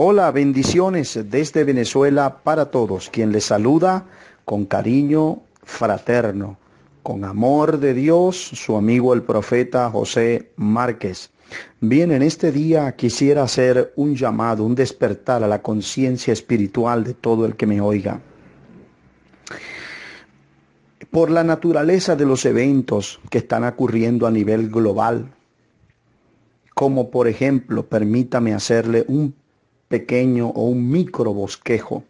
Hola, bendiciones desde Venezuela para todos. Quien les saluda con cariño fraterno, con amor de Dios, su amigo el profeta José Márquez. Bien, en este día quisiera hacer un llamado, un despertar a la conciencia espiritual de todo el que me oiga. Por la naturaleza de los eventos que están ocurriendo a nivel global, como por ejemplo, permítame hacerle un pequeño o un micro bosquejo.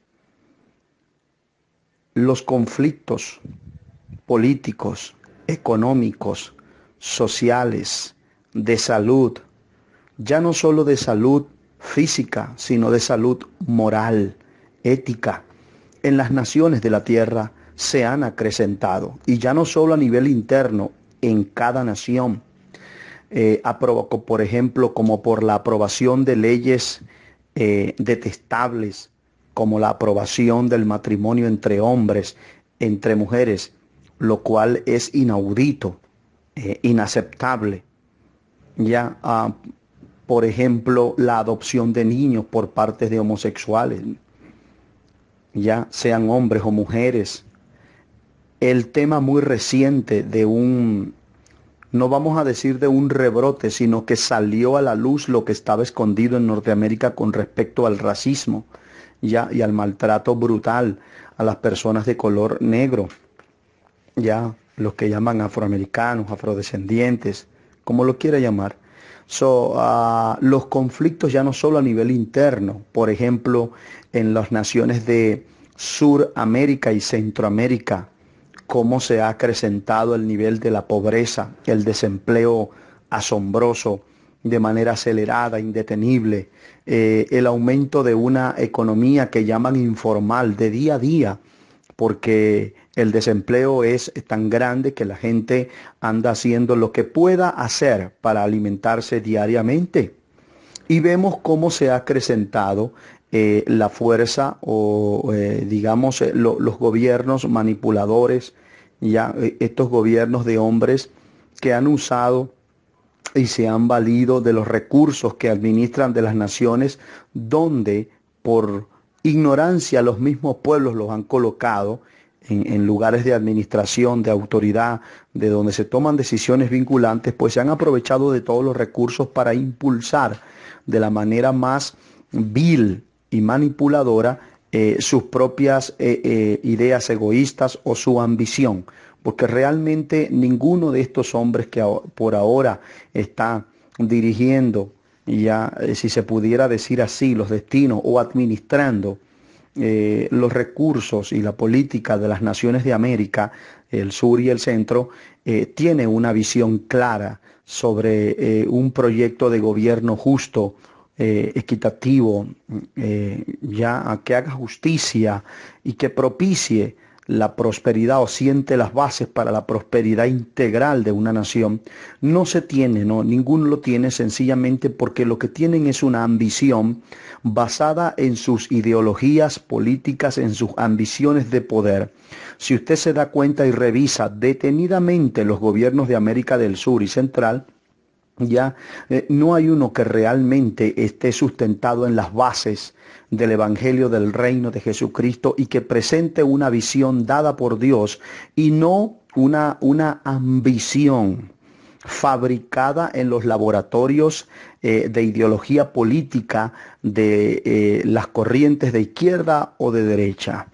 Los conflictos políticos, económicos, sociales, de salud, ya no solo de salud física, sino de salud moral, ética, en las naciones de la tierra se han acrecentado. Y ya no solo a nivel interno, en cada nación. Por ejemplo, como por la aprobación de leyes detestables, como la aprobación del matrimonio entre hombres, entre mujeres, lo cual es inaudito, inaceptable. Ya, por ejemplo, la adopción de niños por parte de homosexuales, ya sean hombres o mujeres. El tema muy reciente de no vamos a decir de un rebrote, sino que salió a la luz lo que estaba escondido en Norteamérica con respecto al racismo, ya, y al maltrato brutal a las personas de color negro, ya, los que llaman afroamericanos, afrodescendientes, como lo quiera llamar. Los conflictos ya no solo a nivel interno, por ejemplo, en las naciones de Suramérica y Centroamérica, cómo se ha acrecentado el nivel de la pobreza, el desempleo asombroso, de manera acelerada, indetenible, el aumento de una economía que llaman informal, de día a día, porque el desempleo es tan grande que la gente anda haciendo lo que pueda hacer para alimentarse diariamente. Y vemos cómo se ha acrecentado la fuerza o digamos los gobiernos manipuladores, ya estos gobiernos de hombres que han usado y se han valido de los recursos que administran de las naciones, donde por ignorancia los mismos pueblos los han colocado en lugares de administración, de autoridad, de donde se toman decisiones vinculantes, pues se han aprovechado de todos los recursos para impulsar de la manera más vil y manipuladora sus propias ideas egoístas o su ambición, porque realmente ninguno de estos hombres que por ahora está dirigiendo, ya si se pudiera decir así, los destinos o administrando los recursos y la política de las naciones de América, el sur y el centro, tiene una visión clara sobre un proyecto de gobierno justo, equitativo, ya que haga justicia y que propicie la prosperidad o siente las bases para la prosperidad integral de una nación. No se tiene, no, ninguno lo tiene, sencillamente porque lo que tienen es una ambición basada en sus ideologías políticas, en sus ambiciones de poder. Si usted se da cuenta y revisa detenidamente los gobiernos de América del Sur y Central, ya no hay uno que realmente esté sustentado en las bases del Evangelio del Reino de Jesucristo y que presente una visión dada por Dios y no una ambición fabricada en los laboratorios de ideología política de las corrientes de izquierda o de derecha.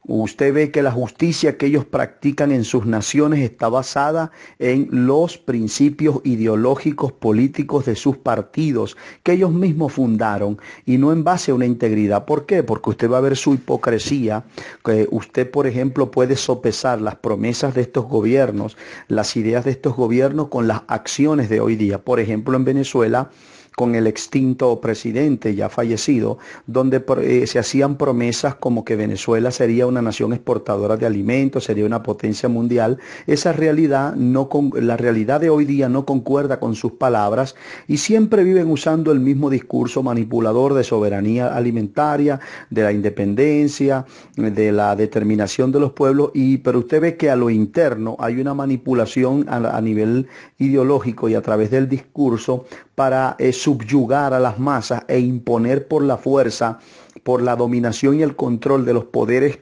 Usted ve que la justicia que ellos practican en sus naciones está basada en los principios ideológicos políticos de sus partidos que ellos mismos fundaron y no en base a una integridad. ¿Por qué? Porque usted va a ver su hipocresía, que usted, por ejemplo, puede sopesar las promesas de estos gobiernos, las ideas de estos gobiernos con las acciones de hoy día. Por ejemplo, en Venezuela, con el extinto presidente ya fallecido, donde se hacían promesas como que Venezuela sería una nación exportadora de alimentos, sería una potencia mundial. Esa realidad la realidad de hoy día no concuerda con sus palabras y siempre viven usando el mismo discurso manipulador de soberanía alimentaria, de la independencia, de la determinación de los pueblos, pero usted ve que a lo interno hay una manipulación a nivel ideológico y a través del discurso para subyugar a las masas e imponer por la fuerza, por la dominación y el control de los poderes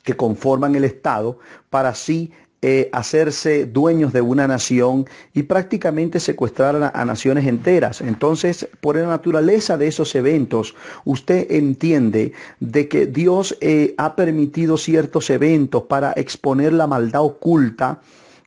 que conforman el Estado, para así hacerse dueños de una nación y prácticamente secuestrar a naciones enteras. Entonces, por la naturaleza de esos eventos, usted entiende de que Dios ha permitido ciertos eventos para exponer la maldad oculta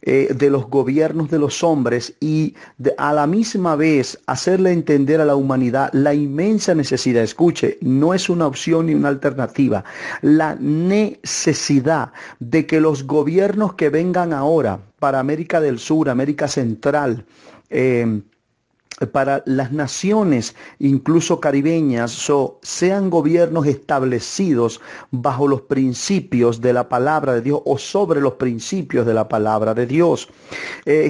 de los gobiernos de los hombres y a la misma vez hacerle entender a la humanidad la inmensa necesidad. Escuche, no es una opción ni una alternativa. La necesidad de que los gobiernos que vengan ahora para América del Sur, América Central, para las naciones, incluso caribeñas, sean gobiernos establecidos bajo los principios de la palabra de Dios o sobre los principios de la palabra de Dios.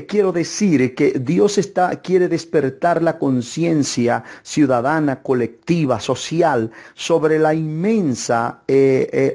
Quiero decir que Dios quiere despertar la conciencia ciudadana, colectiva, social, sobre la inmensa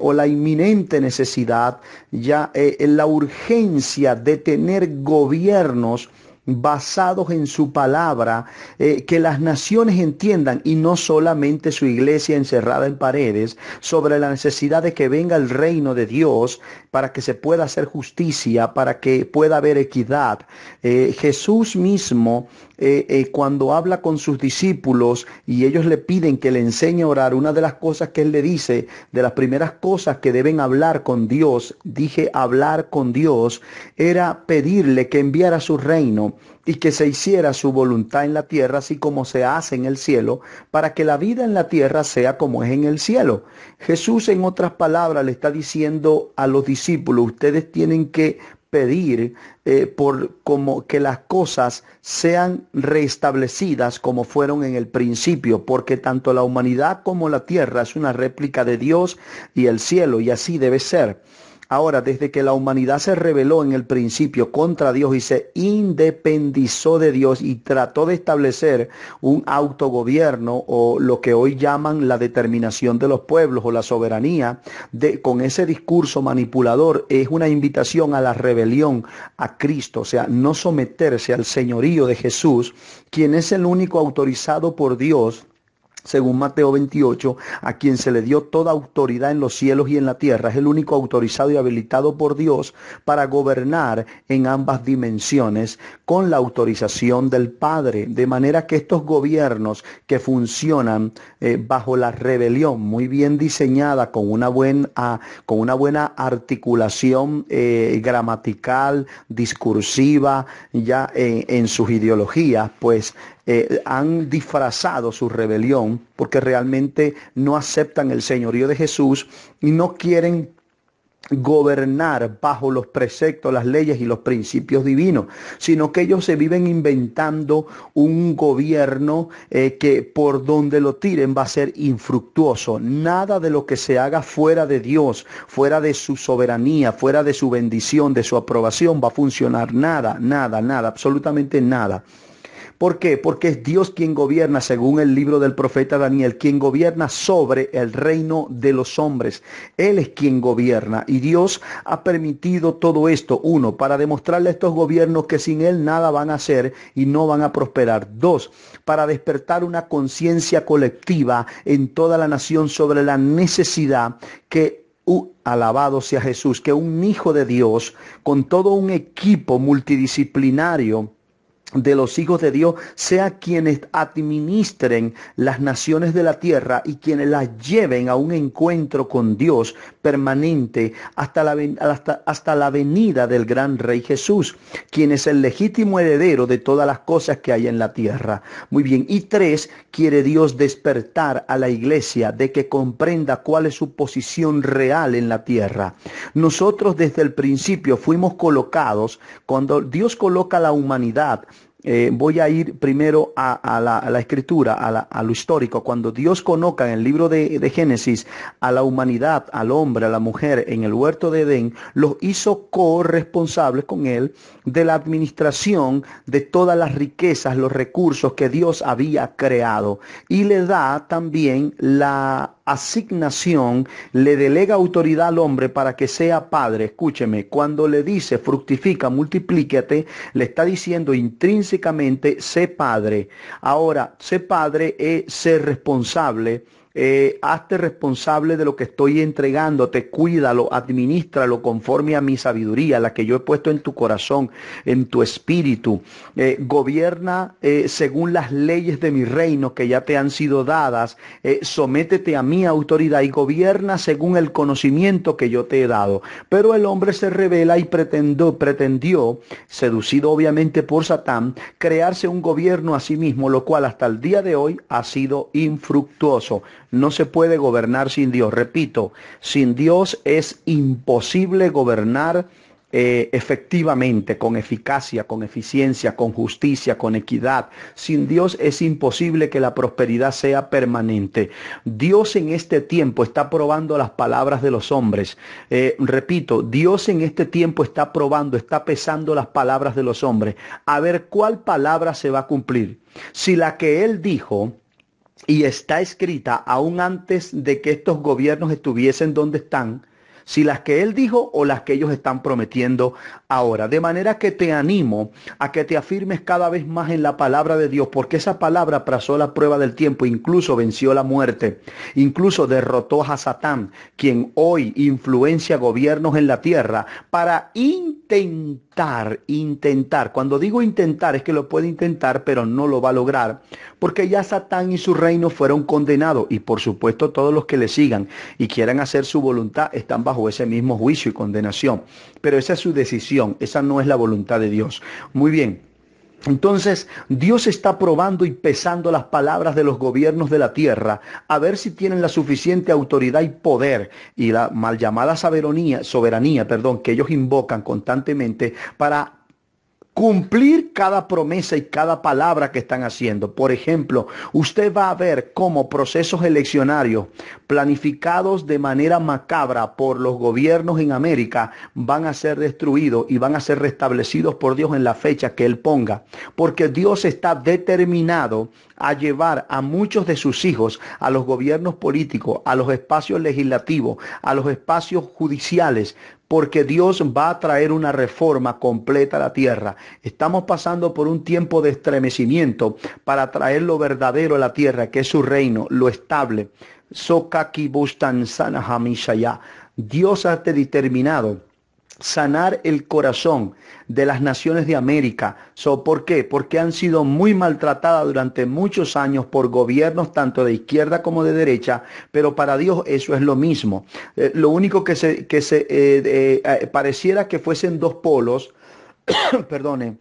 o la inminente necesidad, la urgencia de tener gobiernos basados en su palabra, que las naciones entiendan, y no solamente su iglesia encerrada en paredes, sobre la necesidad de que venga el reino de Dios para que se pueda hacer justicia, para que pueda haber equidad. Jesús mismo, cuando habla con sus discípulos y ellos le piden que le enseñe a orar, una de las cosas que él le dice, de las primeras cosas que deben hablar con Dios, hablar con Dios, era pedirle que enviara su reino y que se hiciera su voluntad en la tierra, así como se hace en el cielo, para que la vida en la tierra sea como es en el cielo. Jesús, en otras palabras, le está diciendo a los discípulos: ustedes tienen que pedir por como que las cosas sean reestablecidas como fueron en el principio, porque tanto la humanidad como la tierra es una réplica de Dios y el cielo, y así debe ser. Ahora, desde que la humanidad se rebeló en el principio contra Dios y se independizó de Dios y trató de establecer un autogobierno, o lo que hoy llaman la determinación de los pueblos o la soberanía, con ese discurso manipulador, es una invitación a la rebelión a Cristo, o sea, no someterse al señorío de Jesús, quien es el único autorizado por Dios, según Mateo 28, a quien se le dio toda autoridad en los cielos y en la tierra. Es el único autorizado y habilitado por Dios para gobernar en ambas dimensiones con la autorización del Padre. De manera que estos gobiernos que funcionan bajo la rebelión, muy bien diseñada, con una buena articulación gramatical, discursiva, ya en sus ideologías, pues han disfrazado su rebelión porque realmente no aceptan el señorío de Jesús y no quieren gobernar bajo los preceptos, las leyes y los principios divinos, sino que ellos se viven inventando un gobierno que por donde lo tiren va a ser infructuoso. Nada de lo que se haga fuera de Dios, fuera de su soberanía, fuera de su bendición, de su aprobación, va a funcionar. Nada, absolutamente nada. ¿Por qué? Porque es Dios quien gobierna, según el libro del profeta Daniel, quien gobierna sobre el reino de los hombres. Él es quien gobierna, y Dios ha permitido todo esto, uno, para demostrarle a estos gobiernos que sin Él nada van a hacer y no van a prosperar. Dos, para despertar una conciencia colectiva en toda la nación sobre la necesidad que alabado sea Jesús, que un hijo de Dios con todo un equipo multidisciplinario de los hijos de Dios sea quienes administren las naciones de la tierra y quienes las lleven a un encuentro con Dios permanente hasta la venida del gran Rey Jesús, quien es el legítimo heredero de todas las cosas que hay en la tierra. Muy bien. Y tres, quiere Dios despertar a la iglesia de que comprenda cuál es su posición real en la tierra. Nosotros desde el principio fuimos colocados, cuando Dios coloca a la humanidad, voy a ir primero a la escritura, a lo histórico. Cuando Dios coloca en el libro de Génesis a la humanidad, al hombre, a la mujer en el huerto de Edén, los hizo corresponsables con él de la administración de todas las riquezas, los recursos que Dios había creado, y le da también la asignación le delega autoridad al hombre para que sea padre. Escúcheme, cuando le dice fructifica, multiplícate, le está diciendo intrínsecamente sé padre. Ahora, ser padre es ser responsable. Hazte responsable de lo que estoy entregándote, cuídalo, administralo conforme a mi sabiduría, la que yo he puesto en tu corazón, en tu espíritu. Gobierna según las leyes de mi reino que ya te han sido dadas. Sométete a mi autoridad y gobierna según el conocimiento que yo te he dado. Pero el hombre se revela y pretendió, seducido obviamente por Satán, crearse un gobierno a sí mismo, lo cual hasta el día de hoy ha sido infructuoso. No se puede gobernar sin Dios. Repito, sin Dios es imposible gobernar efectivamente, con eficacia, con eficiencia, con justicia, con equidad. Sin Dios es imposible que la prosperidad sea permanente. Dios en este tiempo está probando las palabras de los hombres. Repito, Dios en este tiempo está probando, está pesando las palabras de los hombres. A ver cuál palabra se va a cumplir. Si la que Él dijo y está escrita aún antes de que estos gobiernos estuviesen donde están, si las que Él dijo o las que ellos están prometiendo ahora. De manera que te animo a que te afirmes cada vez más en la palabra de Dios, porque esa palabra pasó la prueba del tiempo, incluso venció la muerte, incluso derrotó a Satán, quien hoy influencia gobiernos en la tierra para intentar, cuando digo intentar es que lo puede intentar, pero no lo va a lograr, porque ya Satán y su reino fueron condenados, y por supuesto todos los que le sigan y quieran hacer su voluntad están bajo ese mismo juicio y condenación. Pero esa es su decisión, esa no es la voluntad de Dios. Muy bien. Entonces, Dios está probando y pesando las palabras de los gobiernos de la tierra a ver si tienen la suficiente autoridad y poder y la mal llamada soberanía, que ellos invocan constantemente para cumplir cada promesa y cada palabra que están haciendo. Por ejemplo, usted va a ver cómo procesos eleccionarios planificados de manera macabra por los gobiernos en América van a ser destruidos y van a ser restablecidos por Dios en la fecha que Él ponga. Porque Dios está determinado a llevar a muchos de sus hijos a los gobiernos políticos, a los espacios legislativos, a los espacios judiciales, porque Dios va a traer una reforma completa a la tierra. Estamos pasando por un tiempo de estremecimiento para traer lo verdadero a la tierra, que es su reino, lo estable. Dios ha determinado sanar el corazón de las naciones de América. ¿Por qué? Porque han sido muy maltratadas durante muchos años por gobiernos tanto de izquierda como de derecha, pero para Dios eso es lo mismo. Lo único que pareciera que fuesen dos polos, perdone,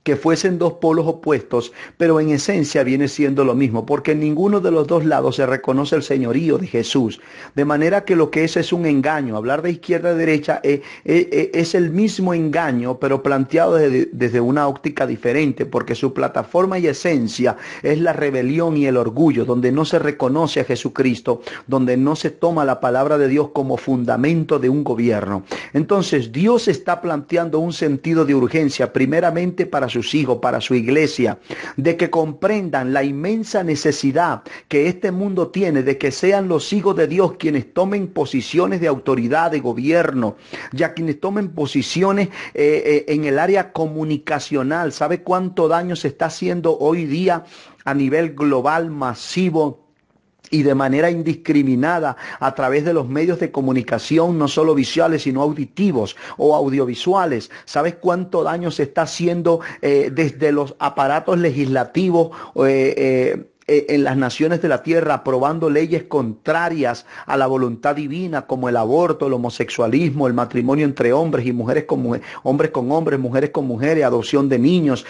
que fuesen dos polos opuestos, pero en esencia viene siendo lo mismo, porque en ninguno de los dos lados se reconoce el señorío de Jesús. De manera que lo que es un engaño. Hablar de izquierda a derecha es el mismo engaño, pero planteado desde una óptica diferente, porque su plataforma y esencia es la rebelión y el orgullo, donde no se reconoce a Jesucristo, donde no se toma la palabra de Dios como fundamento de un gobierno. Entonces, Dios está planteando un sentido de urgencia, primeramente para sus hijos, para su iglesia, de que comprendan la inmensa necesidad que este mundo tiene de que sean los hijos de Dios quienes tomen posiciones de autoridad, de gobierno, ya quienes tomen posiciones en el área comunicacional. ¿Sabe cuánto daño se está haciendo hoy día a nivel global, masivo y de manera indiscriminada a través de los medios de comunicación, no solo visuales, sino auditivos o audiovisuales? ¿Sabes cuánto daño se está haciendo desde los aparatos legislativos en las naciones de la tierra, aprobando leyes contrarias a la voluntad divina, como el aborto, el homosexualismo, el matrimonio entre hombres y mujeres con hombres con hombres, mujeres con mujeres, adopción de niños,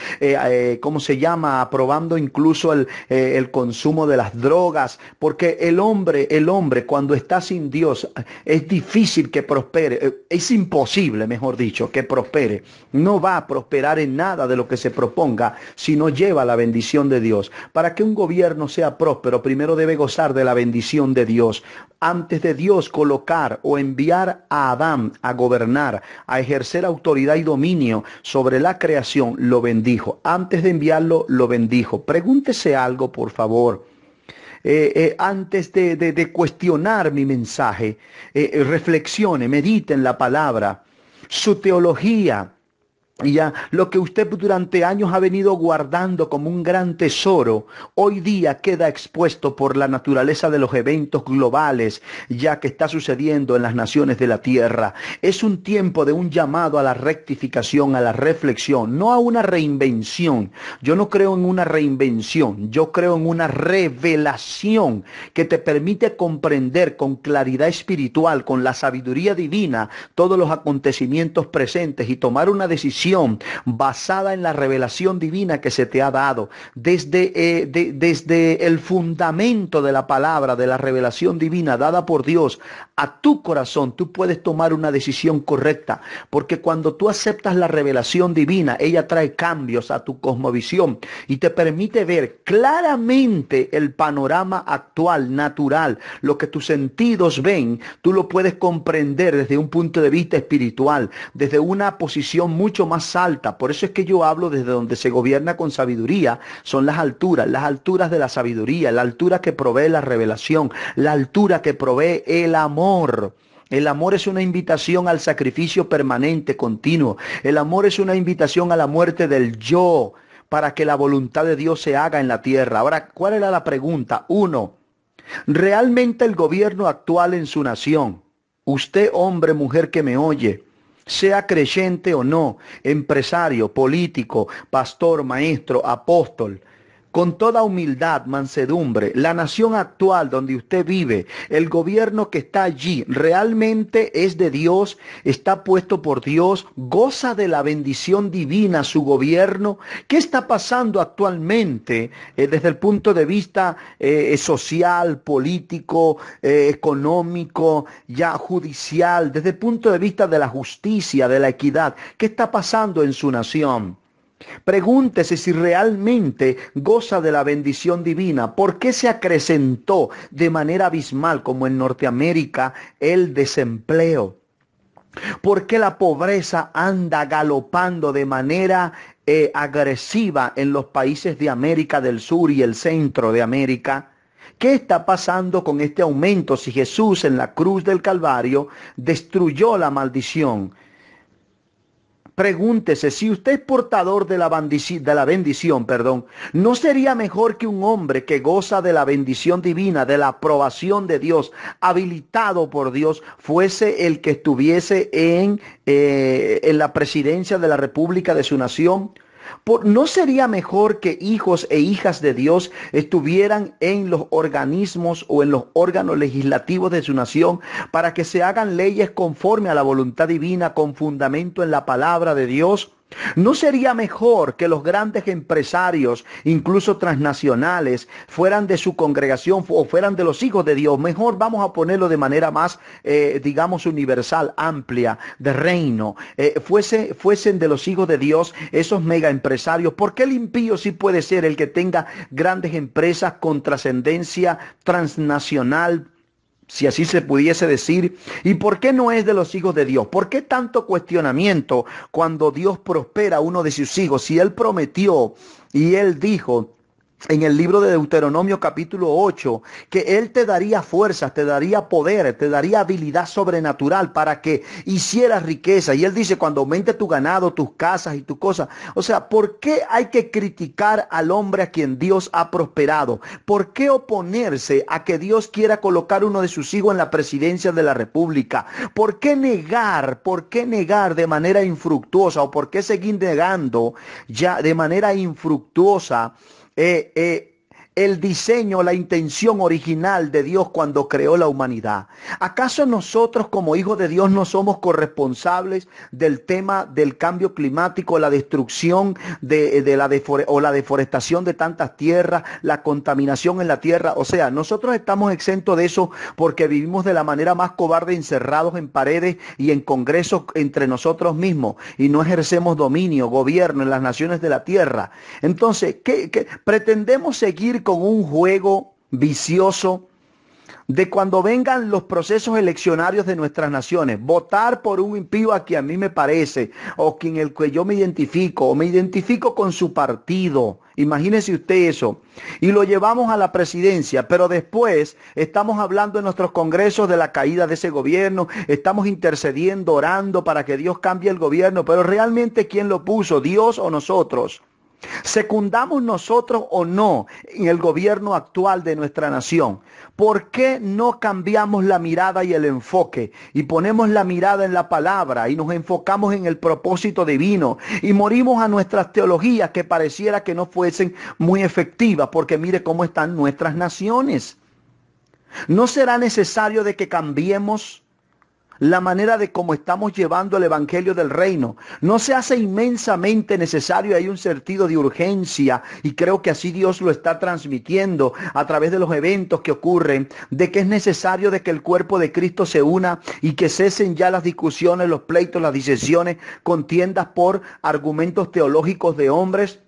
¿cómo se llama? Aprobando incluso el consumo de las drogas, porque el hombre cuando está sin Dios es difícil que prospere, es imposible, mejor dicho, que prospere. No va a prosperar en nada de lo que se proponga si no lleva la bendición de Dios. Para que un gobierno sea próspero, primero debe gozar de la bendición de Dios. Antes de Dios colocar o enviar a Adán a gobernar, a ejercer autoridad y dominio sobre la creación, lo bendijo. Antes de enviarlo, lo bendijo. Pregúntese algo, por favor. antes de cuestionar mi mensaje, reflexione, medite en la palabra, su teología. Ya, lo que usted durante años ha venido guardando como un gran tesoro, hoy día queda expuesto por la naturaleza de los eventos globales, ya que está sucediendo en las naciones de la tierra. Es un tiempo de un llamado a la rectificación, a la reflexión, no a una reinvención. Yo no creo en una reinvención, yo creo en una revelación que te permite comprender con claridad espiritual, con la sabiduría divina, todos los acontecimientos presentes y tomar una decisión basada en la revelación divina que se te ha dado. Desde el fundamento de la palabra, de la revelación divina dada por Dios a tu corazón, tú puedes tomar una decisión correcta, porque cuando tú aceptas la revelación divina, ella trae cambios a tu cosmovisión y te permite ver claramente el panorama actual, natural, lo que tus sentidos ven, tú lo puedes comprender desde un punto de vista espiritual, desde una posición mucho más alta. Por eso es que yo hablo desde donde se gobierna con sabiduría. Son las alturas de la sabiduría, la altura que provee la revelación, la altura que provee el amor. El amor es una invitación al sacrificio permanente, continuo. El amor es una invitación a la muerte del yo, para que la voluntad de Dios se haga en la tierra. Ahora, ¿cuál era la pregunta? Uno, ¿realmente el gobierno actual en su nación, usted hombre, mujer que me oye, sea creyente o no, empresario, político, pastor, maestro, apóstol, con toda humildad, mansedumbre, la nación actual donde usted vive, el gobierno que está allí, realmente es de Dios, está puesto por Dios, goza de la bendición divina su gobierno? ¿Qué está pasando actualmente desde el punto de vista social, político, económico, ya judicial, desde el punto de vista de la justicia, de la equidad? ¿Qué está pasando en su nación? Pregúntese si realmente goza de la bendición divina. ¿Por qué se acrecentó de manera abismal, como en Norteamérica, el desempleo? ¿Por qué la pobreza anda galopando de manera agresiva en los países de América del Sur y el centro de América? ¿Qué está pasando con este aumento si Jesús en la cruz del Calvario destruyó la maldición? Pregúntese, si usted es portador de la bendición, perdón, ¿no sería mejor que un hombre que goza de la bendición divina, de la aprobación de Dios, habilitado por Dios, fuese el que estuviese en la presidencia de la República de su nación? ¿No sería mejor que hijos e hijas de Dios estuvieran en los organismos o en los órganos legislativos de su nación para que se hagan leyes conforme a la voluntad divina con fundamento en la palabra de Dios? ¿No sería mejor que los grandes empresarios, incluso transnacionales, fueran de su congregación o fueran de los hijos de Dios? Mejor vamos a ponerlo de manera más, digamos, universal, amplia, de reino. Fuesen de los hijos de Dios esos mega empresarios. ¿Por qué el impío sí puede ser el que tenga grandes empresas con trascendencia transnacional, si así se pudiese decir? ¿Y por qué no es de los hijos de Dios? ¿Por qué tanto cuestionamiento cuando Dios prospera a uno de sus hijos? Si Él prometió y Él dijo en el libro de Deuteronomio capítulo 8, que Él te daría fuerzas, te daría poder, te daría habilidad sobrenatural para que hicieras riqueza. Y Él dice, cuando aumente tu ganado, tus casas y tus cosas. O sea, ¿por qué hay que criticar al hombre a quien Dios ha prosperado? ¿Por qué oponerse a que Dios quiera colocar uno de sus hijos en la presidencia de la República? ¿Por qué negar? ¿Por qué negar de manera infructuosa? ¿O por qué seguir negando ya de manera infructuosa el diseño, la intención original de Dios cuando creó la humanidad? ¿Acaso nosotros como hijos de Dios no somos corresponsables del tema del cambio climático, la destrucción o la deforestación de tantas tierras, la contaminación en la tierra? O sea, nosotros estamos exentos de eso porque vivimos de la manera más cobarde, encerrados en paredes y en congresos entre nosotros mismos, y no ejercemos dominio, gobierno en las naciones de la tierra. Entonces, ¿qué pretendemos seguir con un juego vicioso de cuando vengan los procesos eleccionarios de nuestras naciones, votar por un impío a quien a mí me parece, o quien el que yo me identifico, o me identifico con su partido? Imagínese usted eso. Y lo llevamos a la presidencia, pero después estamos hablando en nuestros congresos de la caída de ese gobierno, estamos intercediendo, orando para que Dios cambie el gobierno, pero realmente ¿quién lo puso? ¿Dios o nosotros? ¿Secundamos nosotros o no en el gobierno actual de nuestra nación? ¿Por qué no cambiamos la mirada y el enfoque y ponemos la mirada en la palabra y nos enfocamos en el propósito divino y morimos a nuestras teologías que pareciera que no fuesen muy efectivas? Porque mire cómo están nuestras naciones. ¿No será necesario de que cambiemos la manera de cómo estamos llevando el evangelio del reino? No se hace inmensamente necesario, hay un sentido de urgencia, y creo que así Dios lo está transmitiendo a través de los eventos que ocurren, de que es necesario de que el cuerpo de Cristo se una y que cesen ya las discusiones, los pleitos, las disensiones, contiendas por argumentos teológicos de hombres.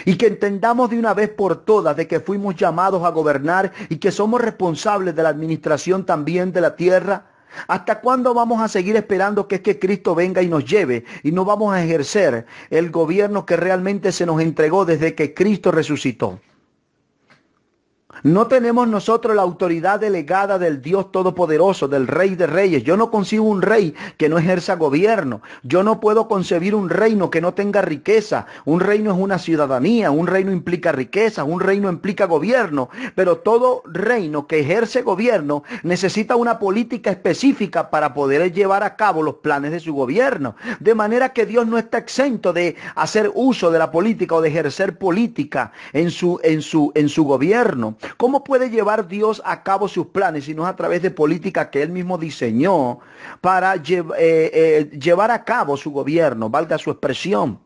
Y que entendamos de una vez por todas de que fuimos llamados a gobernar y que somos responsables de la administración también de la tierra. ¿Hasta cuándo vamos a seguir esperando que Cristo venga y nos lleve y no vamos a ejercer el gobierno que realmente se nos entregó desde que Cristo resucitó? No tenemos nosotros la autoridad delegada del Dios Todopoderoso, del Rey de Reyes. Yo no concibo un rey que no ejerza gobierno. Yo no puedo concebir un reino que no tenga riqueza. Un reino es una ciudadanía, un reino implica riqueza, un reino implica gobierno. Pero todo reino que ejerce gobierno necesita una política específica para poder llevar a cabo los planes de su gobierno. De manera que Dios no está exento de hacer uso de la política o de ejercer política en su gobierno. ¿Cómo puede llevar Dios a cabo sus planes si no es a través de política que Él mismo diseñó para llevar a cabo su gobierno, valga su expresión?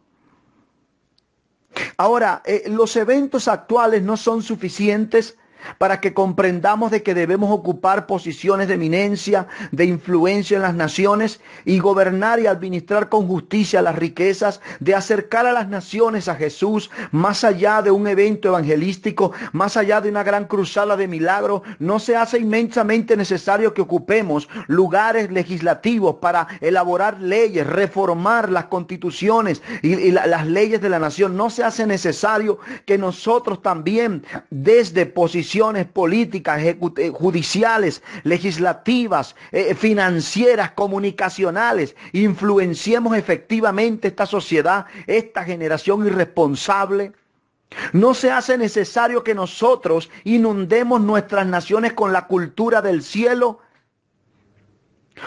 Ahora, los eventos actuales no son suficientes para que comprendamos de que debemos ocupar posiciones de eminencia, de influencia en las naciones y gobernar y administrar con justicia las riquezas, de acercar a las naciones a Jesús más allá de un evento evangelístico, más allá de una gran cruzada de milagros. No se hace inmensamente necesario que ocupemos lugares legislativos para elaborar leyes, reformar las constituciones y las leyes de la nación. No se hace necesario que nosotros también desde posiciones políticas, judiciales, legislativas, financieras, comunicacionales, influenciemos efectivamente esta sociedad, esta generación irresponsable. No se hace necesario que nosotros inundemos nuestras naciones con la cultura del cielo.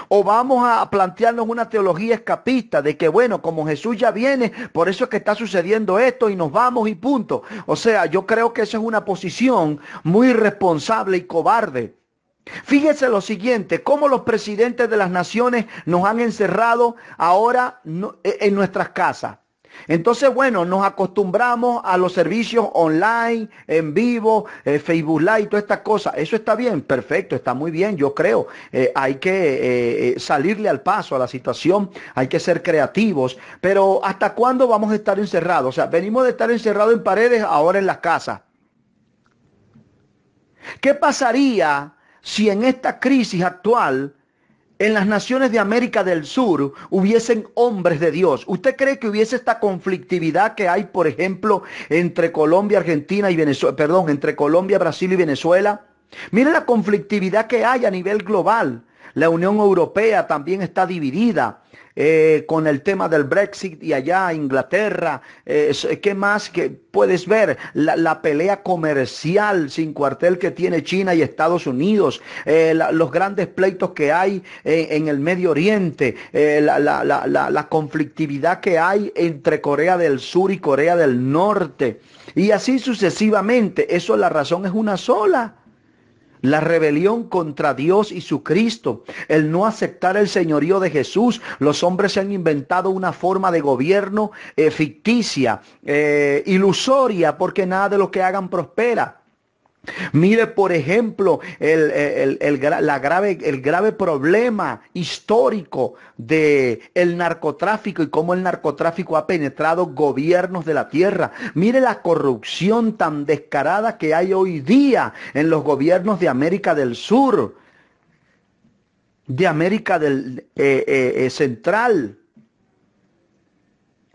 O vamos a plantearnos una teología escapista de que, bueno, como Jesús ya viene, por eso es que está sucediendo esto y nos vamos y punto. O sea, yo creo que esa es una posición muy irresponsable y cobarde. Fíjese lo siguiente, cómo los presidentes de las naciones nos han encerrado ahora en nuestras casas. Entonces, bueno, nos acostumbramos a los servicios online, en vivo, Facebook Live, todas estas cosas. Eso está bien, perfecto, está muy bien, yo creo. Hay que salirle al paso a la situación, hay que ser creativos. Pero ¿hasta cuándo vamos a estar encerrados? O sea, venimos de estar encerrados en paredes, ahora en las casas. ¿Qué pasaría si en esta crisis actual en las naciones de América del Sur hubiesen hombres de Dios? ¿Usted cree que hubiese esta conflictividad que hay, por ejemplo, entre Colombia, Argentina y Venezuela, perdón, entre Colombia, Brasil y Venezuela? Mire la conflictividad que hay a nivel global. La Unión Europea también está dividida con el tema del Brexit y allá Inglaterra. ¿Qué más que puedes ver? La pelea comercial sin cuartel que tiene China y Estados Unidos. Los grandes pleitos que hay en el Medio Oriente. La conflictividad que hay entre Corea del Sur y Corea del Norte. Y así sucesivamente. Eso la razón es una sola. La rebelión contra Dios y su Cristo, el no aceptar el señorío de Jesús. Los hombres se han inventado una forma de gobierno ficticia, ilusoria, porque nada de lo que hagan prospera. Mire, por ejemplo, el grave problema histórico del narcotráfico y cómo el narcotráfico ha penetrado gobiernos de la tierra. Mire la corrupción tan descarada que hay hoy día en los gobiernos de América del Sur, de América del Central.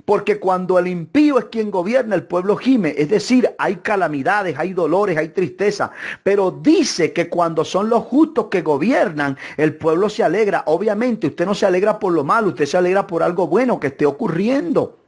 Porque cuando el impío es quien gobierna, el pueblo gime. Es decir, hay calamidades, hay dolores, hay tristeza. Pero dice que cuando son los justos que gobiernan, el pueblo se alegra. Obviamente, usted no se alegra por lo malo, usted se alegra por algo bueno que esté ocurriendo.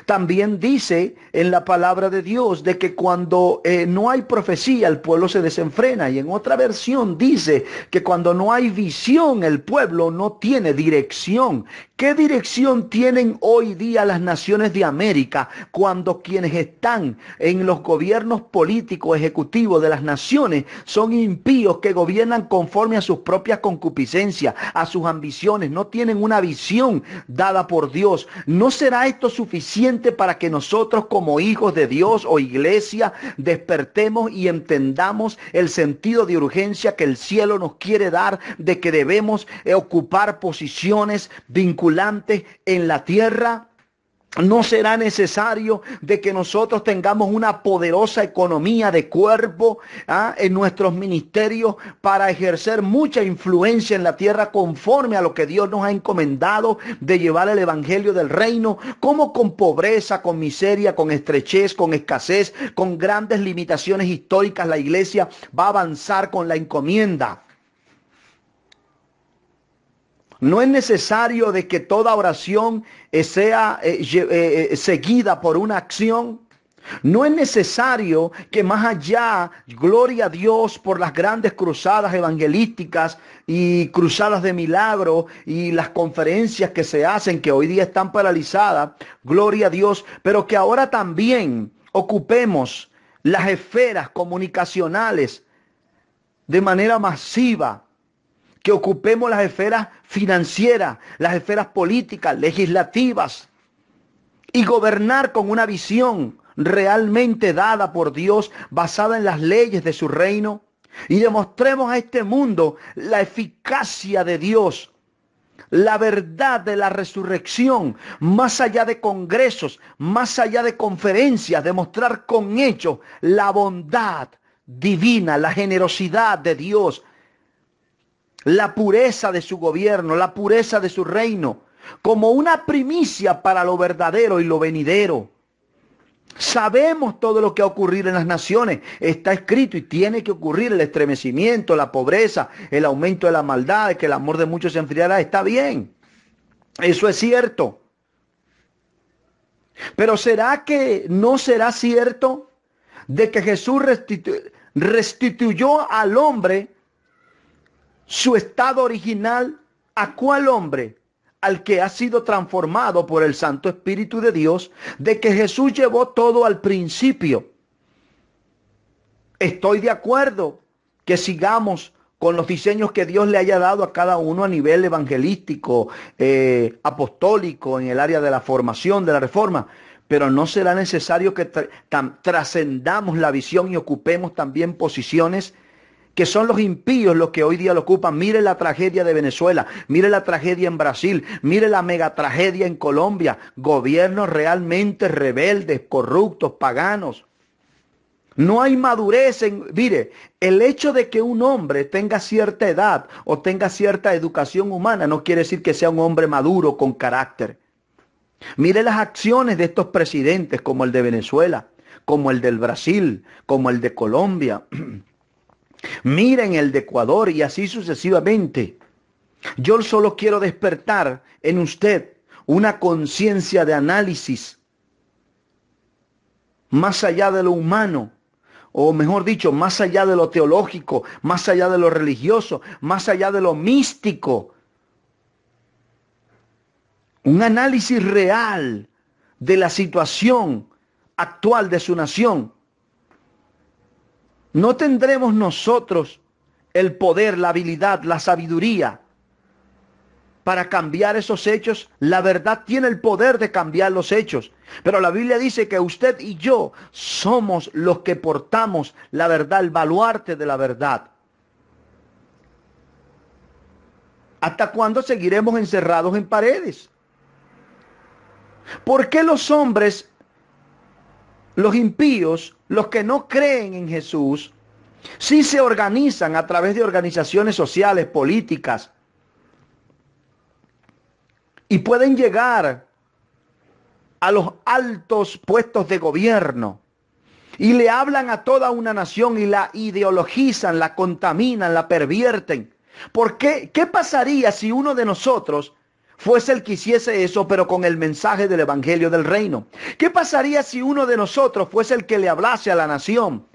También dice en la palabra de Dios de que cuando no hay profecía, el pueblo se desenfrena. Y en otra versión dice que cuando no hay visión, el pueblo no tiene dirección. ¿Qué dirección tienen hoy día las naciones de América cuando quienes están en los gobiernos políticos ejecutivos de las naciones son impíos que gobiernan conforme a sus propias concupiscencias, a sus ambiciones, no tienen una visión dada por Dios? ¿No será esto suficiente para que nosotros como hijos de Dios o iglesia despertemos y entendamos el sentido de urgencia que el cielo nos quiere dar, de que debemos ocupar posiciones vinculadas en la tierra? ¿No será necesario de que nosotros tengamos una poderosa economía de cuerpo en nuestros ministerios para ejercer mucha influencia en la tierra conforme a lo que Dios nos ha encomendado de llevar el evangelio del reino? ¿Cómo con pobreza, con miseria, con estrechez, con escasez, con grandes limitaciones históricas la iglesia va a avanzar con la encomienda? No es necesario de que toda oración sea seguida por una acción. No es necesario que más allá, gloria a Dios por las grandes cruzadas evangelísticas y cruzadas de milagro y las conferencias que se hacen, que hoy día están paralizadas, gloria a Dios, pero que ahora también ocupemos las esferas comunicacionales de manera masiva, que ocupemos las esferas financieras, las esferas políticas, legislativas, y gobernar con una visión realmente dada por Dios, basada en las leyes de su reino, y demostremos a este mundo la eficacia de Dios, la verdad de la resurrección, más allá de congresos, más allá de conferencias, demostrar con hechos la bondad divina, la generosidad de Dios, la pureza de su gobierno, la pureza de su reino, como una primicia para lo verdadero y lo venidero. Sabemos todo lo que ha ocurrido en las naciones, está escrito y tiene que ocurrir: el estremecimiento, la pobreza, el aumento de la maldad, que el amor de muchos se enfriará. Está bien, eso es cierto. Pero ¿será que no será cierto de que Jesús restituyó al hombre su estado original? ¿A cuál hombre? Al que ha sido transformado por el Santo Espíritu de Dios, de que Jesús llevó todo al principio. Estoy de acuerdo que sigamos con los diseños que Dios le haya dado a cada uno a nivel evangelístico, apostólico, en el área de la formación, de la reforma. Pero no será necesario que trascendamos la visión y ocupemos también posiciones que son los impíos los que hoy día lo ocupan. Mire la tragedia de Venezuela, mire la tragedia en Brasil, mire la mega tragedia en Colombia. Gobiernos realmente rebeldes, corruptos, paganos. No hay madurez mire, el hecho de que un hombre tenga cierta edad o tenga cierta educación humana no quiere decir que sea un hombre maduro con carácter. Mire las acciones de estos presidentes, como el de Venezuela, como el del Brasil, como el de Colombia. Miren el de Ecuador y así sucesivamente. Yo solo quiero despertar en usted una conciencia de análisis más allá de lo humano, o mejor dicho, más allá de lo teológico, más allá de lo religioso, más allá de lo místico. Un análisis real de la situación actual de su nación. No tendremos nosotros el poder, la habilidad, la sabiduría para cambiar esos hechos. La verdad tiene el poder de cambiar los hechos. Pero la Biblia dice que usted y yo somos los que portamos la verdad, el baluarte de la verdad. ¿Hasta cuándo seguiremos encerrados en paredes? ¿Por qué los hombres, los impíos, los que no creen en Jesús, sí se organizan a través de organizaciones sociales, políticas, y pueden llegar a los altos puestos de gobierno y le hablan a toda una nación y la ideologizan, la contaminan, la pervierten. ¿Por qué? ¿Qué pasaría si uno de nosotros fuese el que hiciese eso, pero con el mensaje del evangelio del reino? ¿Qué pasaría si uno de nosotros fuese el que le hablase a la nación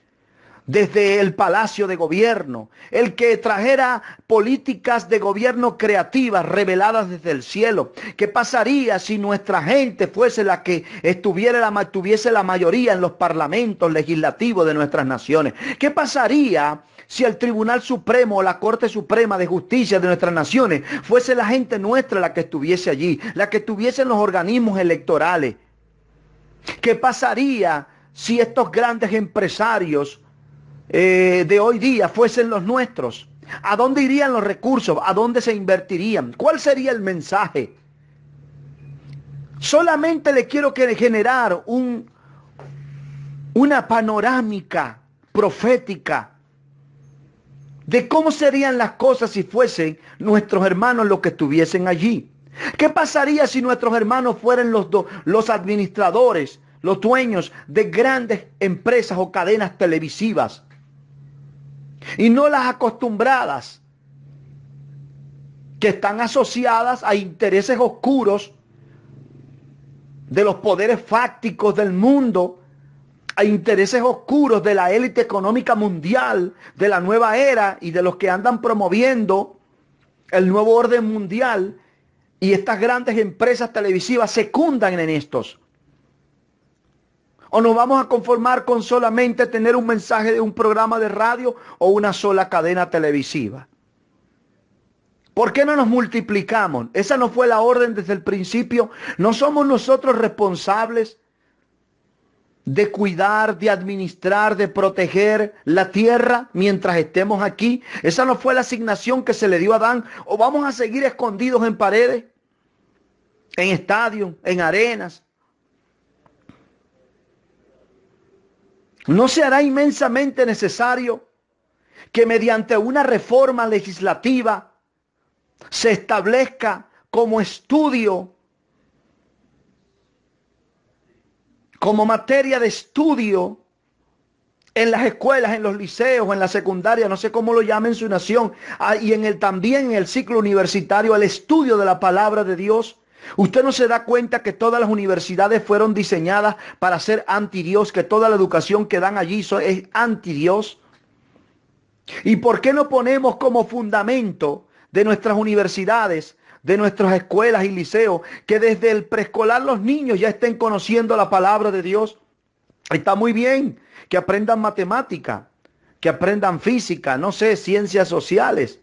desde el palacio de gobierno, el que trajera políticas de gobierno creativas reveladas desde el cielo? ¿Qué pasaría si nuestra gente fuese la que tuviese la mayoría en los parlamentos legislativos de nuestras naciones? ¿Qué pasaría si el Tribunal Supremo o la Corte Suprema de Justicia de nuestras naciones fuese la gente nuestra la que estuviese allí, la que estuviese en los organismos electorales? ¿Qué pasaría si estos grandes empresarios de hoy día fuesen los nuestros? ¿A dónde irían los recursos? ¿A dónde se invertirían? ¿Cuál sería el mensaje? Solamente le quiero generar una panorámica profética de cómo serían las cosas si fuesen nuestros hermanos los que estuviesen allí. ¿Qué pasaría si nuestros hermanos fueran los administradores, los dueños de grandes empresas o cadenas televisivas? Y no las acostumbradas, que están asociadas a intereses oscuros de los poderes fácticos del mundo, a intereses oscuros de la élite económica mundial, de la nueva era y de los que andan promoviendo el nuevo orden mundial. Y estas grandes empresas televisivas secundan en estos. ¿O nos vamos a conformar con solamente tener un mensaje de un programa de radio o una sola cadena televisiva? ¿Por qué no nos multiplicamos? Esa no fue la orden desde el principio. ¿No somos nosotros responsables de cuidar, de administrar, de proteger la tierra mientras estemos aquí? ¿Esa no fue la asignación que se le dio a Adán? ¿O vamos a seguir escondidos en paredes, en estadios, en arenas? ¿No se hará inmensamente necesario que mediante una reforma legislativa se establezca como estudio, como materia de estudio en las escuelas, en los liceos, en la secundaria, no sé cómo lo llamen en su nación, y también en el ciclo universitario, el estudio de la palabra de Dios? ¿Usted no se da cuenta que todas las universidades fueron diseñadas para ser anti Dios, que toda la educación que dan allí es anti Dios? ¿Y por qué no ponemos como fundamento de nuestras universidades, de nuestras escuelas y liceos, que desde el preescolar los niños ya estén conociendo la palabra de Dios? Está muy bien que aprendan matemática, que aprendan física, no sé, ciencias sociales,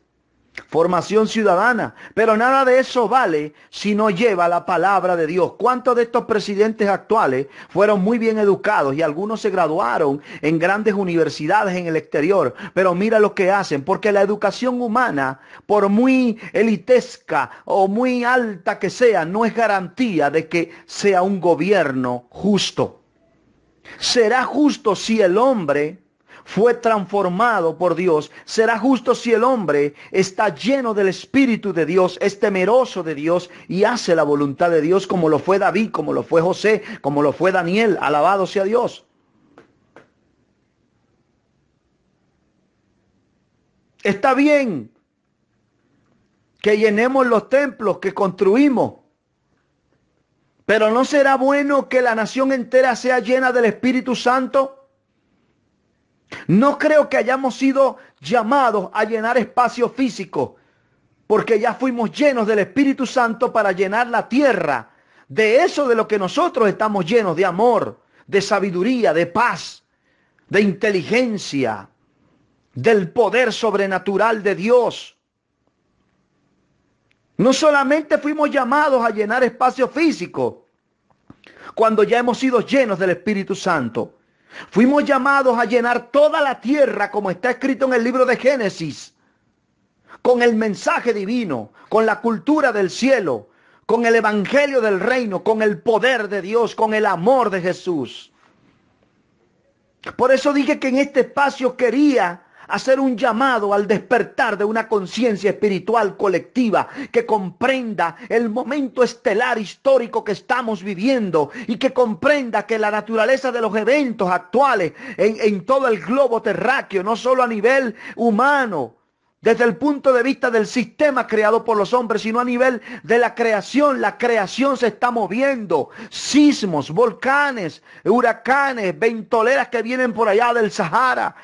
formación ciudadana, pero nada de eso vale si no lleva la palabra de Dios. ¿Cuántos de estos presidentes actuales fueron muy bien educados y algunos se graduaron en grandes universidades en el exterior? Pero mira lo que hacen, porque la educación humana, por muy elitesca o muy alta que sea, no es garantía de que sea un gobierno justo. Será justo si el hombre fue transformado por Dios. Será justo si el hombre está lleno del Espíritu de Dios, es temeroso de Dios y hace la voluntad de Dios, como lo fue David, como lo fue José, como lo fue Daniel. Alabado sea Dios. Está bien que llenemos los templos que construimos, pero ¿no será bueno que la nación entera sea llena del Espíritu Santo? No creo que hayamos sido llamados a llenar espacio físico, porque ya fuimos llenos del Espíritu Santo para llenar la tierra de eso de lo que nosotros estamos llenos, de amor, de sabiduría, de paz, de inteligencia, del poder sobrenatural de Dios. No solamente fuimos llamados a llenar espacio físico cuando ya hemos sido llenos del Espíritu Santo. Fuimos llamados a llenar toda la tierra, como está escrito en el libro de Génesis, con el mensaje divino, con la cultura del cielo, con el evangelio del reino, con el poder de Dios, con el amor de Jesús. Por eso dije que en este espacio quería hacer un llamado al despertar de una conciencia espiritual colectiva que comprenda el momento estelar histórico que estamos viviendo y que comprenda que la naturaleza de los eventos actuales en todo el globo terráqueo, no solo a nivel humano, desde el punto de vista del sistema creado por los hombres, sino a nivel de la creación se está moviendo. Sismos, volcanes, huracanes, ventoleras que vienen por allá del Sahara,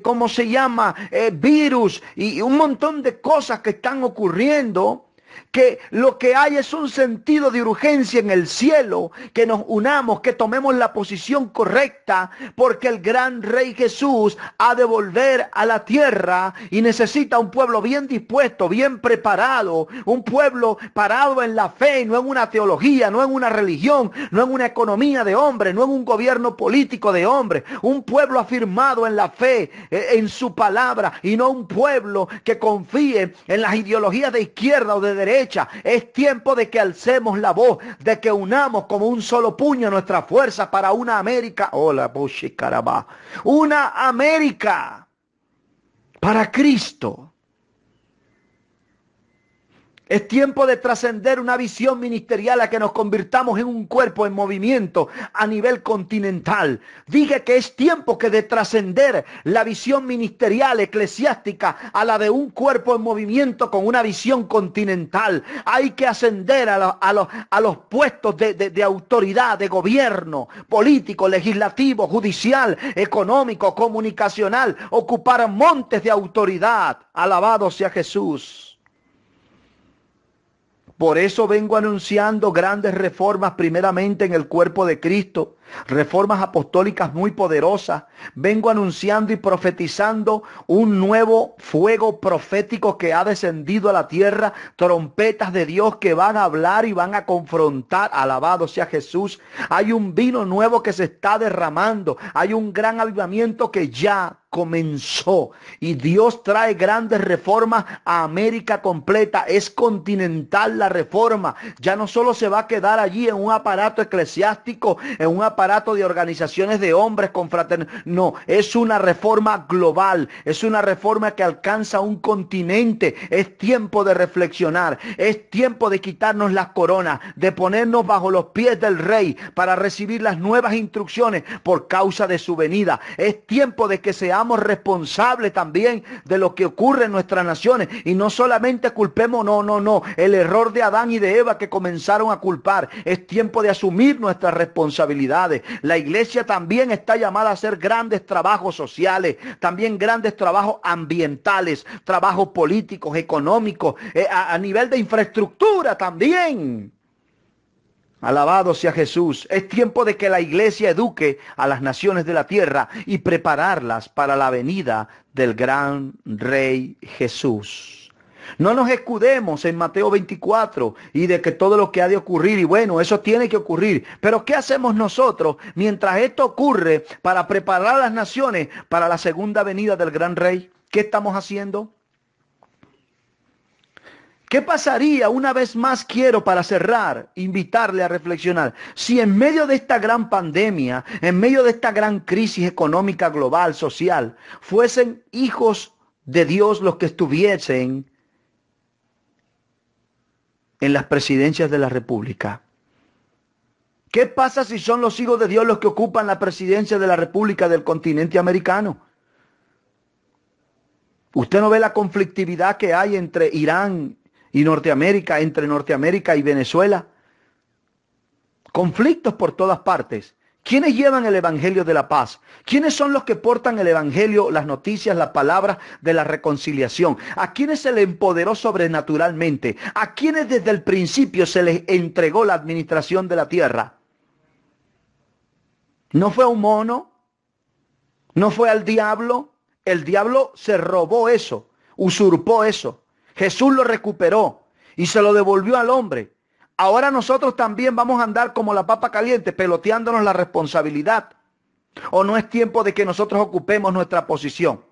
¿cómo se llama? Virus y un montón de cosas que están ocurriendo. Que lo que hay es un sentido de urgencia en el cielo, que nos unamos, que tomemos la posición correcta, porque el gran Rey Jesús ha de volver a la tierra y necesita un pueblo bien dispuesto, bien preparado, un pueblo parado en la fe, no en una teología, no en una religión, no en una economía de hombres, no en un gobierno político de hombres, un pueblo afirmado en la fe, en su palabra, y no un pueblo que confíe en las ideologías de izquierda o de derecha. Es tiempo de que alcemos la voz, de que unamos como un solo puño nuestra fuerza para una América. Hola, Carabá. Una América para Cristo. Es tiempo de trascender una visión ministerial a que nos convirtamos en un cuerpo en movimiento a nivel continental. Dije que es tiempo de trascender la visión ministerial eclesiástica a la de un cuerpo en movimiento con una visión continental. Hay que ascender a los puestos de autoridad, de gobierno, político, legislativo, judicial, económico, comunicacional. Ocupar montes de autoridad. Alabado sea Jesús. Por eso vengo anunciando grandes reformas primeramente en el cuerpo de Cristo, reformas apostólicas muy poderosas. Vengo anunciando y profetizando un nuevo fuego profético que ha descendido a la tierra, trompetas de Dios que van a hablar y van a confrontar. Alabado sea Jesús. Hay un vino nuevo que se está derramando, hay un gran avivamiento que ya comenzó y Dios trae grandes reformas a América completa. Es continental la reforma. Ya no solo se va a quedar allí en un aparato eclesiástico, en un aparato de organizaciones de hombres con fraternidad. No, es una reforma global. Es una reforma que alcanza un continente. Es tiempo de reflexionar. Es tiempo de quitarnos las coronas, de ponernos bajo los pies del Rey para recibir las nuevas instrucciones por causa de su venida. Es tiempo de que seamos responsables también de lo que ocurre en nuestras naciones y no solamente culpemos, no, el error de Adán y de Eva que comenzaron a culpar. Es tiempo de asumir nuestras responsabilidades. La iglesia también está llamada a hacer grandes trabajos sociales, también grandes trabajos ambientales, trabajos políticos, económicos, a nivel de infraestructura también. Alabado sea Jesús. Es tiempo de que la iglesia eduque a las naciones de la tierra y prepararlas para la venida del gran Rey Jesús. No nos escudemos en Mateo 24 y de que todo lo que ha de ocurrir, y bueno, eso tiene que ocurrir. Pero ¿qué hacemos nosotros mientras esto ocurre para preparar a las naciones para la segunda venida del gran Rey? ¿Qué estamos haciendo? ¿Qué pasaría una vez más? Quiero, para cerrar, invitarle a reflexionar. Si en medio de esta gran pandemia, en medio de esta gran crisis económica global, social, fuesen hijos de Dios los que estuviesen en las presidencias de la República. ¿Qué pasa si son los hijos de Dios los que ocupan la presidencia de la República del continente americano? ¿Usted no ve la conflictividad que hay entre Irán y Norteamérica, entre Norteamérica y Venezuela? Conflictos por todas partes. ¿Quiénes llevan el evangelio de la paz? ¿Quiénes son los que portan el evangelio, las noticias, las palabras de la reconciliación? ¿A quiénes se les empoderó sobrenaturalmente? ¿A quiénes desde el principio se les entregó la administración de la tierra? ¿No fue a un mono? ¿No fue al diablo? El diablo se robó eso, usurpó eso. Jesús lo recuperó y se lo devolvió al hombre. Ahora nosotros también vamos a andar como la papa caliente, peloteándonos la responsabilidad. ¿O no es tiempo de que nosotros ocupemos nuestra posición?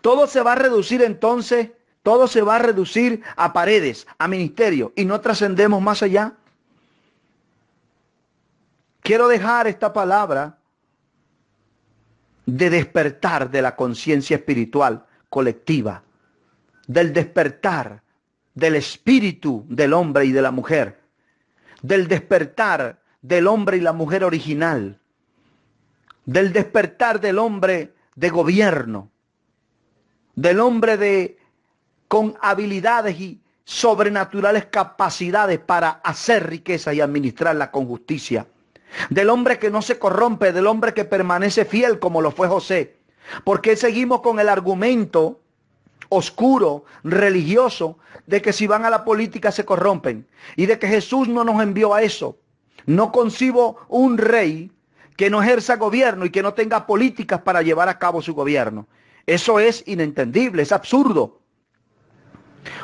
Todo se va a reducir entonces, todo se va a reducir a paredes, a ministerio, y no trascendemos más allá. Quiero dejar esta palabra de despertar de la conciencia espiritual colectiva, del despertar del espíritu del hombre y de la mujer, del despertar del hombre y la mujer original, del despertar del hombre de gobierno, del hombre con habilidades y sobrenaturales capacidades para hacer riqueza y administrarla con justicia, del hombre que no se corrompe, del hombre que permanece fiel como lo fue José. Porque seguimos con el argumento oscuro, religioso, de que si van a la política se corrompen y de que Jesús no nos envió a eso? No concibo un rey que no ejerza gobierno y que no tenga políticas para llevar a cabo su gobierno. Eso es inentendible, es absurdo.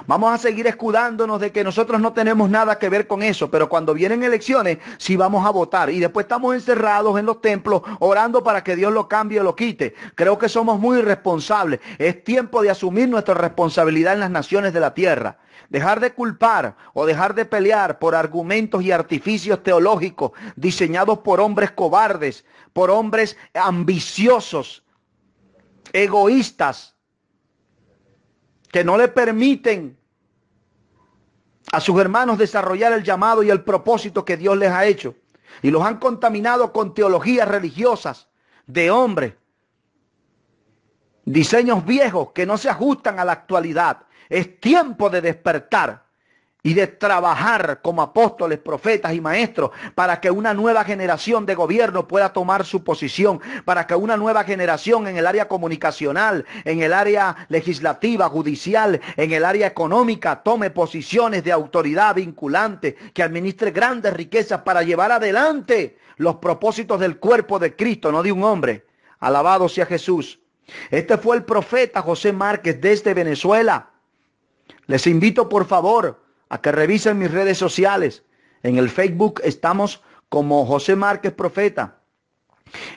Vamos a seguir escudándonos de que nosotros no tenemos nada que ver con eso, pero cuando vienen elecciones sí vamos a votar y después estamos encerrados en los templos orando para que Dios lo cambie o lo quite. Creo que somos muy irresponsables. Es tiempo de asumir nuestra responsabilidad en las naciones de la tierra. Dejar de culpar o dejar de pelear por argumentos y artificios teológicos diseñados por hombres cobardes, por hombres ambiciosos, egoístas, que no le permiten a sus hermanos desarrollar el llamado y el propósito que Dios les ha hecho. Y los han contaminado con teologías religiosas de hombres, diseños viejos que no se ajustan a la actualidad. Es tiempo de despertar y de trabajar como apóstoles, profetas y maestros para que una nueva generación de gobierno pueda tomar su posición, para que una nueva generación en el área comunicacional, en el área legislativa, judicial, en el área económica tome posiciones de autoridad vinculante, que administre grandes riquezas para llevar adelante los propósitos del cuerpo de Cristo, no de un hombre. Alabado sea Jesús. Este fue el profeta José Márquez desde Venezuela. Les invito por favor a que revisen mis redes sociales. En el Facebook estamos como José Márquez Profeta.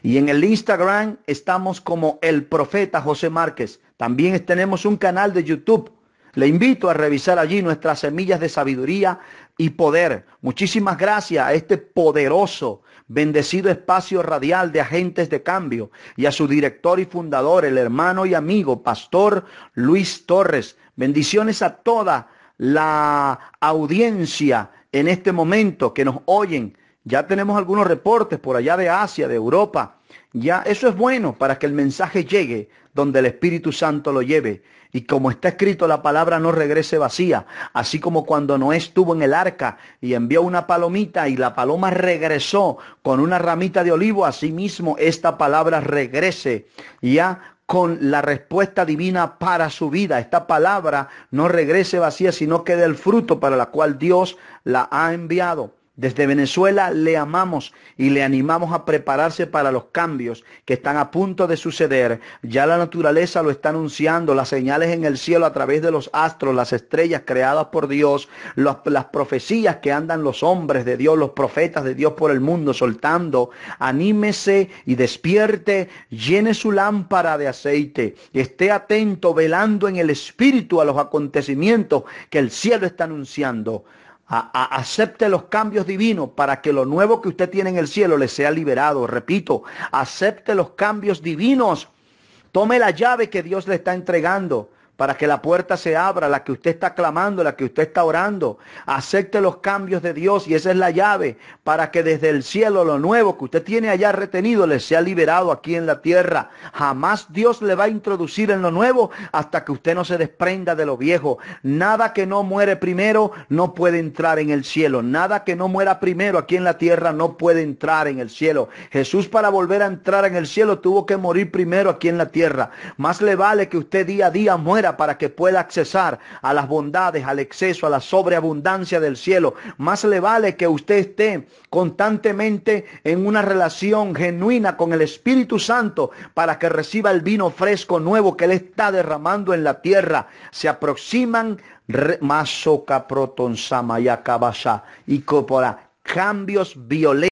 Y en el Instagram estamos como El Profeta José Márquez. También tenemos un canal de YouTube. Le invito a revisar allí nuestras semillas de sabiduría y poder. Muchísimas gracias a este poderoso, bendecido espacio radial de agentes de cambio y a su director y fundador, el hermano y amigo, Pastor Luis Torres. Bendiciones a toda la audiencia en este momento que nos oyen. Ya tenemos algunos reportes por allá de Asia, de Europa. Ya eso es bueno para que el mensaje llegue donde el Espíritu Santo lo lleve. Y como está escrito, la palabra no regrese vacía. Así como cuando Noé estuvo en el arca y envió una palomita y la paloma regresó con una ramita de olivo, así mismo esta palabra regrese ya con la respuesta divina para su vida. Esta palabra no regrese vacía, sino que dé el fruto para la cual Dios la ha enviado. Desde Venezuela le amamos y le animamos a prepararse para los cambios que están a punto de suceder. Ya la naturaleza lo está anunciando, las señales en el cielo a través de los astros, las estrellas creadas por Dios, las profecías que andan los hombres de Dios, los profetas de Dios por el mundo soltando. Anímese y despierte, llene su lámpara de aceite, esté atento, velando en el espíritu a los acontecimientos que el cielo está anunciando. Acepte los cambios divinos para que lo nuevo que usted tiene en el cielo le sea liberado. Repito, acepte los cambios divinos. Tome la llave que Dios le está entregando para que la puerta se abra, la que usted está clamando, la que usted está orando. Acepte los cambios de Dios y esa es la llave para que desde el cielo lo nuevo que usted tiene allá retenido le sea liberado aquí en la tierra. Jamás Dios le va a introducir en lo nuevo hasta que usted no se desprenda de lo viejo. Nada que no muere primero no puede entrar en el cielo. Nada que no muera primero aquí en la tierra no puede entrar en el cielo. Jesús, para volver a entrar en el cielo, tuvo que morir primero aquí en la tierra. Más le vale que usted día a día muera para que pueda accesar a las bondades, al exceso, a la sobreabundancia del cielo. Más le vale que usted esté constantemente en una relación genuina con el Espíritu Santo para que reciba el vino fresco nuevo que Él está derramando en la tierra. Se aproximan cambios violentos